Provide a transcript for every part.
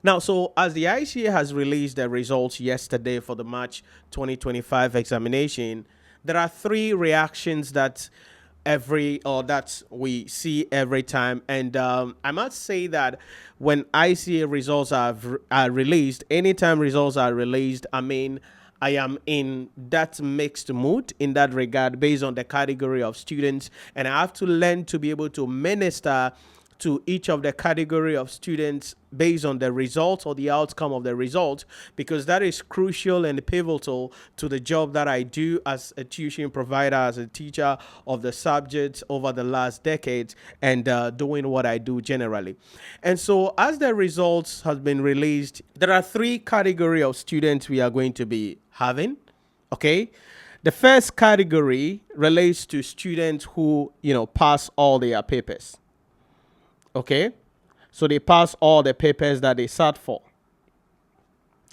Now, so as the ICA has released the results yesterday for the March 2025 examination, there are three reactions that we see every time, and I must say that when ICA results are released, anytime results are released, I mean, I am in that mixed mood in that regard based on the category of students, and I have to learn to be able to minister to each of the category of students based on the result or the outcome of the result, because that is crucial and pivotal to the job that I do as a tuition provider, as a teacher of the subjects over the last decades, and doing what I do generally. And so as the results has been released, there are three category of students we are going to be having. Okay. The first category relates to students who, pass all their papers. Okay, so they pass all the papers that they sat for.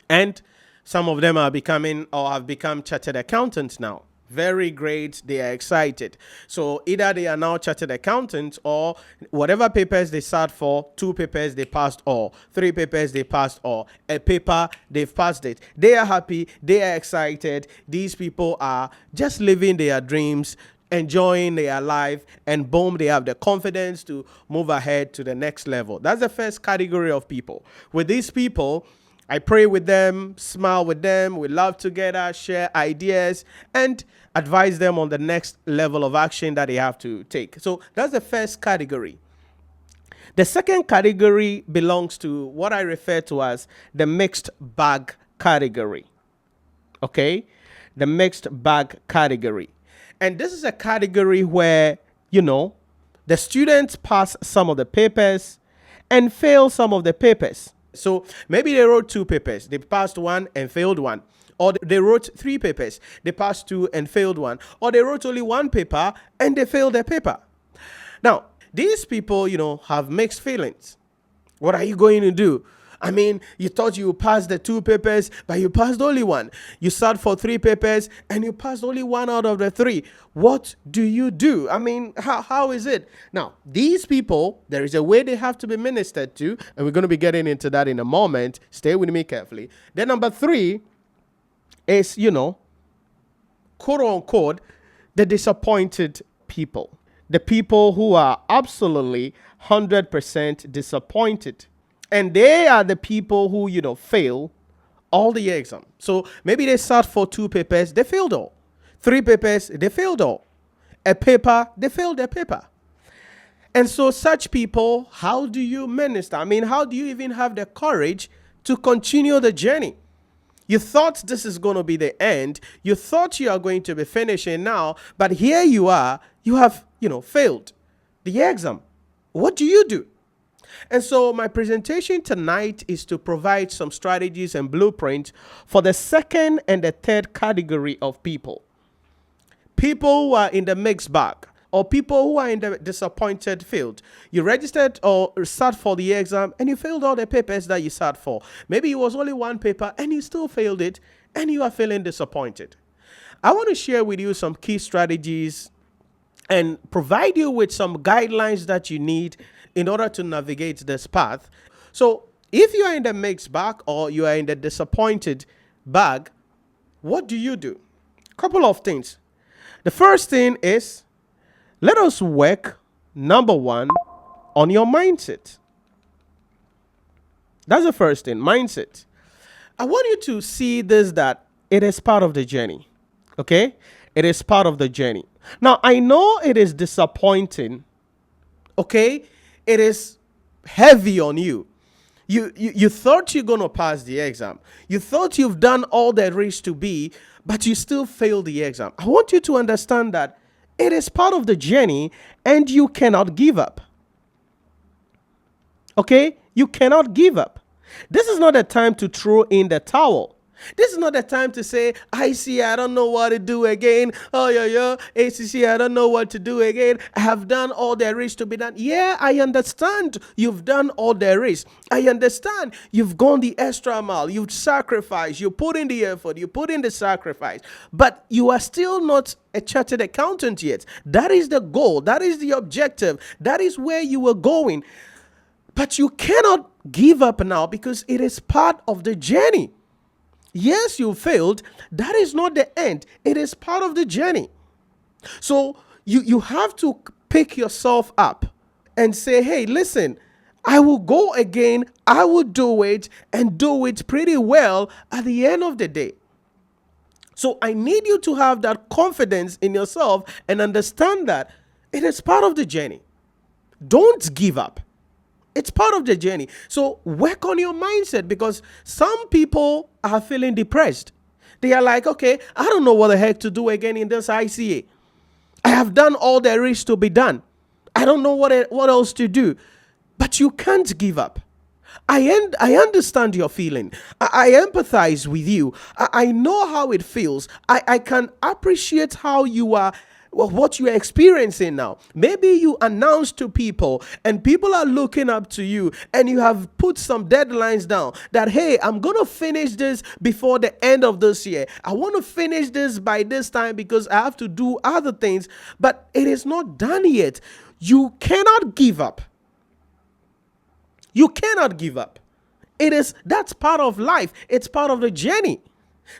And some of them are becoming or have become chartered accountants now. Very great. They are excited. So either they are now chartered accountants, or whatever papers they sat for, 2 papers they passed all, 3 papers they passed all, a paper they've passed it. They are happy. They are excited. These people are just living their dreams, enjoying their life, and boom, they have the confidence to move ahead to the next level. That's the first category of people. With these people, I pray with them, smile with them, we laugh together, share ideas, and advise them on the next level of action that they have to take. So that's the first category. The second category belongs to what I refer to as the mixed bag category. Okay? The mixed bag category. And this is a category where, the students pass some of the papers and fail some of the papers. So maybe they wrote 2 papers, they passed 1 and failed 1. Or they wrote 3 papers, they passed 2 and failed 1. Or they wrote only 1 paper and they failed their paper. Now, these people, have mixed feelings. What are you going to do? I mean, you thought you passed the 2 papers, but you passed only 1. You sat for 3 papers and you passed only 1 out of the 3. What do you do? I mean, how is it? Now, these people, there is a way they have to be ministered to, and we're going to be getting into that in a moment. Stay with me carefully. Then number 3 is, quote unquote, the disappointed people. The people who are absolutely 100% disappointed. And they are the people who, fail all the exam. So maybe they sat for 2 papers, they failed all. 3 papers, they failed all. A paper, they failed their paper. And so such people, how do you minister? I mean, how do you even have the courage to continue the journey? You thought this is going to be the end. You thought you are going to be finishing now, but here you are, you have, failed the exam. What do you do? And so my presentation tonight is to provide some strategies and blueprints for the second and the third category of people. People who are in the mixed bag, or people who are in the disappointed field. You registered or sat for the exam and you failed all the papers that you sat for. Maybe it was only 1 paper and you still failed it and you are feeling disappointed. I want to share with you some key strategies and provide you with some guidelines that you need in order to navigate this path. So if you are in the mixed bag or you are in the disappointed bag, what do you do? Couple of things. The first thing is, let us work, number 1, on your mindset. That's the first thing, mindset. I want you to see this, that it is part of the journey. Okay? It is part of the journey. Now, I know it is disappointing. Okay? It is heavy on you. You thought you're going to pass the exam. You thought you've done all there is to be, but you still failed the exam. I want you to understand that it is part of the journey and you cannot give up. Okay? You cannot give up. This is not a time to throw in the towel. This is not the time to say, ICA, I don't know what to do again. Oh, yeah, ACCA, I don't know what to do again. I have done all there is to be done. Yeah, I understand you've done all there is. I understand you've gone the extra mile. You've sacrificed. You put in the effort. You put in the sacrifice. But you are still not a chartered accountant yet. That is the goal. That is the objective. That is where you were going. But you cannot give up now because it is part of the journey. Yes, you failed. That is not the end. It is part of the journey. So you have to pick yourself up and say, hey, listen, I will go again. I will do it and do it pretty well at the end of the day. So I need you to have that confidence in yourself and understand that it is part of the journey. Don't give up. It's part of the journey. So work on your mindset, because some people are feeling depressed. They are like, okay, I don't know what the heck to do again in this ICA. I have done all there is to be done. I don't know what else to do. But you can't give up. I understand your feeling. I empathize with you. I know how it feels. I can appreciate how you are, what you are experiencing now. Maybe you announce to people and people are looking up to you, and you have put some deadlines down that, hey, I'm going to finish this before the end of this year. I want to finish this by this time because I have to do other things, but it is not done yet. You cannot give up. You cannot give up. That's part of life. It's part of the journey.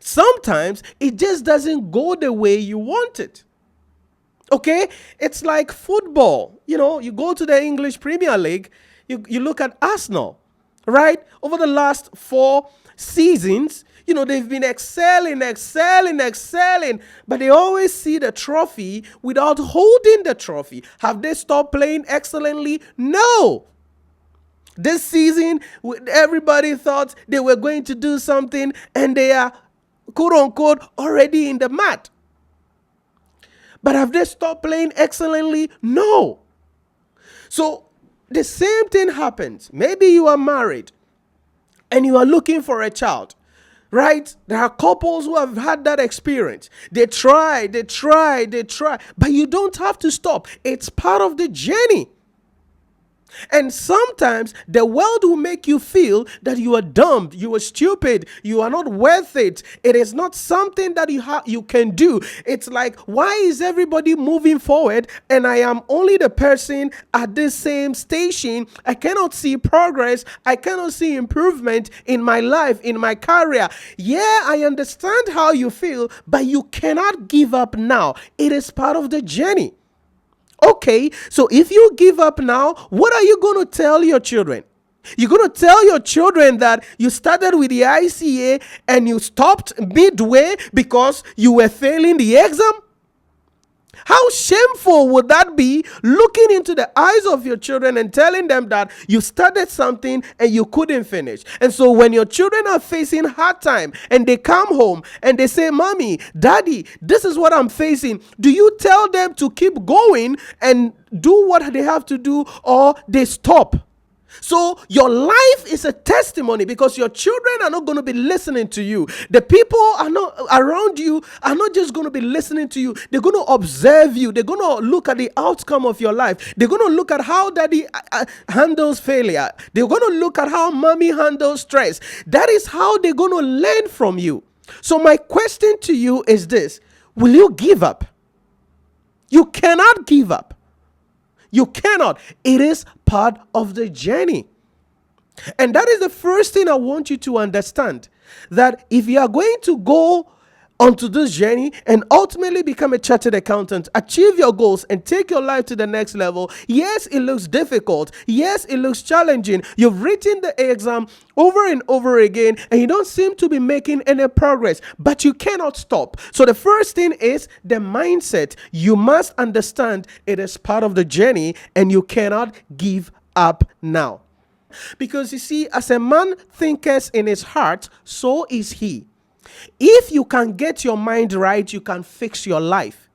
Sometimes it just doesn't go the way you want it. Okay? It's like football. You go to the English Premier League, you look at Arsenal, right? Over the last 4 seasons, they've been excelling, but they always see the trophy without holding the trophy. Have they stopped playing excellently? No. This season, everybody thought they were going to do something, and they are, quote unquote, already in the mat. But have they stopped playing excellently? No. So the same thing happens. Maybe you are married and you are looking for a child, right? There are couples who have had that experience. They try, but you don't have to stop. It's part of the journey. And sometimes the world will make you feel that you are dumb, you are stupid, you are not worth it. It is not something that you can do. It's like, why is everybody moving forward and I am only the person at this same station? I cannot see progress. I cannot see improvement in my life, in my career. Yeah, I understand how you feel, but you cannot give up now. It is part of the journey. Okay, so if you give up now, what are you going to tell your children? You're going to tell your children that you started with the ICA and you stopped midway because you were failing the exam? How shameful would that be, looking into the eyes of your children and telling them that you started something and you couldn't finish? And so when your children are facing hard time and they come home and they say, Mommy, Daddy, this is what I'm facing, do you tell them to keep going and do what they have to do, or they stop? So your life is a testimony, because your children are not going to be listening to you. The people are not around you are not just going to be listening to you. They're going to observe you. They're going to look at the outcome of your life. They're going to look at how daddy handles failure. They're going to look at how mommy handles stress. That is how they're going to learn from you. So my question to you is this: will you give up? You cannot give up. You cannot. It is part of the journey. And that is the first thing I want you to understand, that if you are going to go onto this journey and ultimately become a chartered accountant, achieve your goals and take your life to the next level, yes, it looks difficult. Yes, it looks challenging. You've written the exam over and over again and you don't seem to be making any progress, but you cannot stop. So the first thing is the mindset. You must understand it is part of the journey and you cannot give up now. Because you see, as a man thinketh in his heart, so is he. If you can get your mind right, you can fix your life.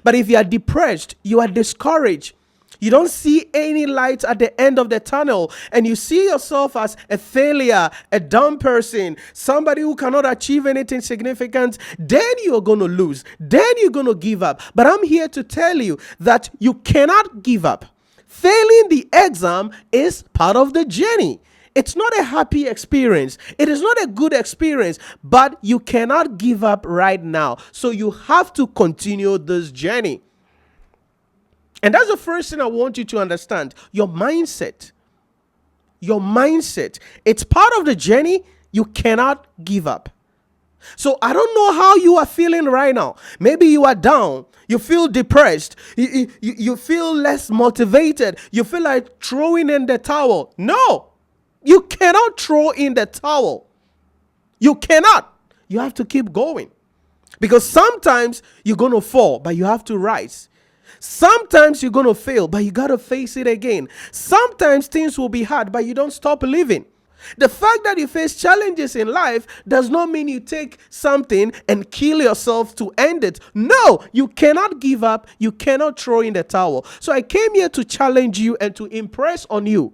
But if you are depressed, you are discouraged, you don't see any light at the end of the tunnel, and you see yourself as a failure, a dumb person, somebody who cannot achieve anything significant, then you're going to lose. Then you're going to give up. But I'm here to tell you that you cannot give up. Failing the exam is part of the journey. It's not a happy experience. It is not a good experience, but you cannot give up right now. So you have to continue this journey. And that's the first thing I want you to understand, your mindset. Your mindset. It's part of the journey. You cannot give up. So I don't know how you are feeling right now. Maybe you are down. You feel depressed. You feel less motivated. You feel like throwing in the towel. No, you cannot throw in the towel. You cannot. You have to keep going. Because sometimes you're going to fall, but you have to rise. Sometimes you're going to fail, but you got to face it again. Sometimes things will be hard, but you don't stop living. The fact that you face challenges in life does not mean you take something and kill yourself to end it. No, you cannot give up. You cannot throw in the towel. So I came here to challenge you and to impress on you.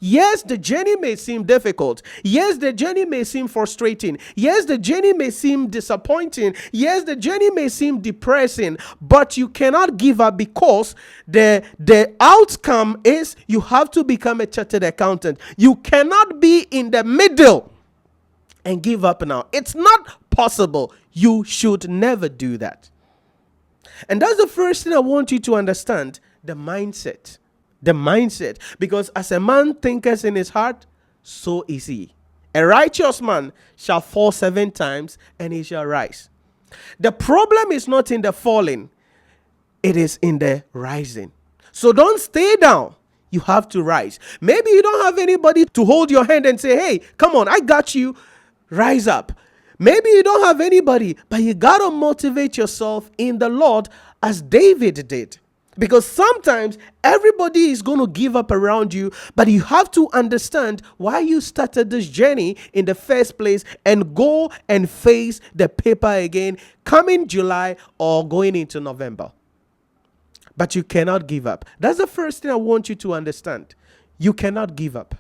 Yes, the journey may seem difficult. Yes, the journey may seem frustrating. Yes, the journey may seem disappointing. Yes, the journey may seem depressing, but you cannot give up, because the outcome is you have to become a chartered accountant. You cannot be in the middle and give up now. It's not possible. You should never do that. And that's the first thing I want you to understand, the mindset. The mindset. Because as a man thinketh in his heart, so is he. A righteous man shall fall 7 times and he shall rise. The problem is not in the falling, it is in the rising. So don't stay down. You have to rise. Maybe you don't have anybody to hold your hand and say, hey, come on, I got you. Rise up. Maybe you don't have anybody, but you got to motivate yourself in the Lord as David did. Because sometimes everybody is going to give up around you, but you have to understand why you started this journey in the first place and go and face the paper again coming July or going into November. But you cannot give up. That's the first thing I want you to understand. You cannot give up.